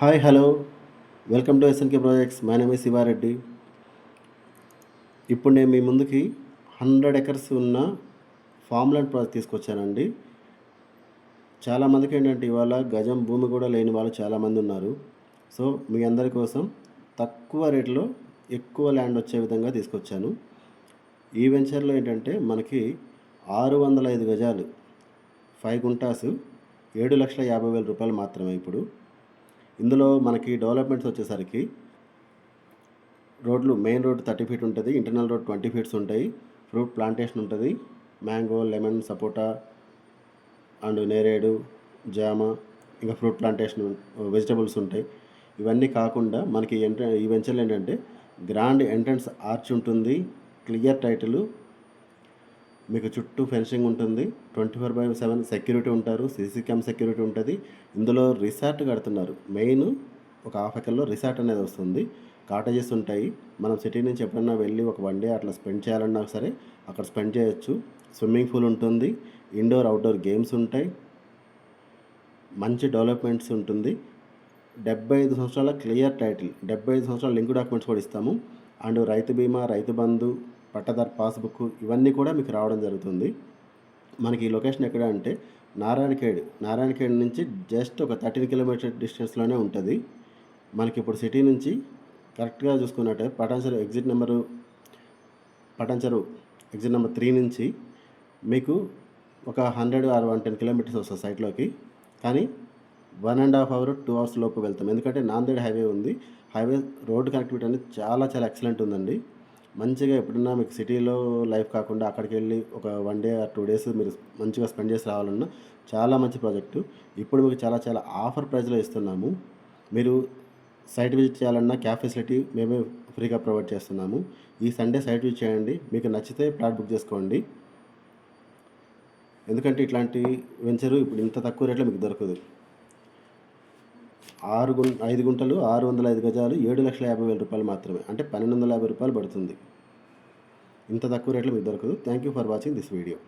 Hi hello welcome to SNK projects. My name is Sivareddy. ఇప్పుడు నేను మీ ముందుకి 100 ఎకర్స్ ఉన్న ఫామ్ ల్యాండ్ ప్రాజెక్ట్ తీసుకొచ్చానండి. చాలామందికి ఏంటంటే ఇవాళ గజం భూమి కూడా లేని వాళ్ళు చాలామంది ఉన్నారు. సో మీ అందరి కోసం తక్కువ రేట్లో ఎక్కువ ల్యాండ్ వచ్చే విధంగా తీసుకొచ్చాను. ఈ వెంచర్లో ఏంటంటే మనకి 605 గజాలు 5 గుంటాసు 7,50,000 రూపాయలు మాత్రమే. ఇప్పుడు ఇందులో మనకి డెవలప్మెంట్స్ వచ్చేసరికి రోడ్లు, మెయిన్ రోడ్ 30 ఫీట్ ఉంటుంది, ఇంటర్నల్ రోడ్ 20 ఫీట్స్ ఉంటాయి, ఫ్రూట్ ప్లాంటేషన్ ఉంటుంది, మ్యాంగో, లెమన్, సపోటా అండ్ నేరేడు, జామ, ఇంకా ఫ్రూట్ ప్లాంటేషన్, వెజిటబుల్స్ ఉంటాయి. ఇవన్నీ కాకుండా మనకి ఈ వెంచర్లో ఏంటంటే గ్రాండ్ ఎంట్రన్స్ ఆర్చ్ ఉంటుంది, క్లియర్ టైటిల్, మీకు చుట్టూ ఫెన్సింగ్ ఉంటుంది, 24/7 సెక్యూరిటీ ఉంటారు, సీసీ క్యామ్ సెక్యూరిటీ ఉంటుంది. ఇందులో రిసార్ట్ కడుతున్నారు. మెయిన్ ఒక హాఫ్ ఎకర్లో రిసార్ట్ అనేది వస్తుంది, కాటేజెస్ ఉంటాయి. మనం సిటీ నుంచి ఎప్పుడన్నా వెళ్ళి ఒక 1 డే అట్లా స్పెండ్ చేయాలన్నా సరే అక్కడ స్పెండ్ చేయొచ్చు. స్విమ్మింగ్ పూల్ ఉంటుంది, ఇండోర్ అవుట్డోర్ గేమ్స్ ఉంటాయి, మంచి డెవలప్మెంట్స్ ఉంటుంది. 75 సంవత్సరాల క్లియర్ టైటిల్, 75 సంవత్సరాల లింక్ డాక్యుమెంట్స్ కూడా ఇస్తాము. అండ్ రైతు బీమా, రైతు బంధు, పట్టదారు పాస్బుక్ ఇవన్నీ కూడా మీకు రావడం జరుగుతుంది. మనకి ఈ లొకేషన్ ఎక్కడ అంటే నారాయణఖేడ్ నుంచి జస్ట్ ఒక 13 కిలోమీటర్ డిస్టెన్స్లోనే ఉంటుంది. మనకి ఇప్పుడు సిటీ నుంచి కరెక్ట్గా చూసుకున్నట్టే పటాన్చెరు ఎగ్జిట్ నెంబర్ 3 నుంచి మీకు ఒక 100 or 110 కిలోమీటర్స్ వస్తుంది సైట్లోకి. కానీ 1.5 hour 2 hours లోపు వెళ్తాం, ఎందుకంటే నాందేడ్ హైవే ఉంది. హైవే రోడ్ కనెక్టివిటీ అనేది చాలా ఎక్సలెంట్ ఉందండి. మంచిగా ఎప్పుడన్నా మీకు సిటీలో లైఫ్ కాకుండా అక్కడికి వెళ్ళి ఒక 1 day or 2 days మీరు మంచిగా స్పెండ్ చేసి రావాలన్నా చాలా మంచి ప్రాజెక్టు. ఇప్పుడు మీకు చాలా ఆఫర్ ప్రైస్లో ఇస్తున్నాము. మీరు సైట్ విజిట్ చేయాలన్నా క్యాబ్ ఫెసిలిటీ మేమే ఫ్రీగా ప్రొవైడ్ చేస్తున్నాము. ఈ సండే సైట్ విజిట్ చేయండి, మీకు నచ్చితే ప్లాట్ బుక్ చేసుకోండి. ఎందుకంటే ఇట్లాంటి వెంచరు ఇప్పుడు ఇంత తక్కువ రేట్లో మీకు దొరకదు. 5 గుంటలు 605 గజాలు 7,50,000 రూపాయలు మాత్రమే, అంటే 1,250 రూపాయలు పడుతుంది. ఇంత తక్కువ రేట్లో మీకు దొరకదు. Thank you for watching this video.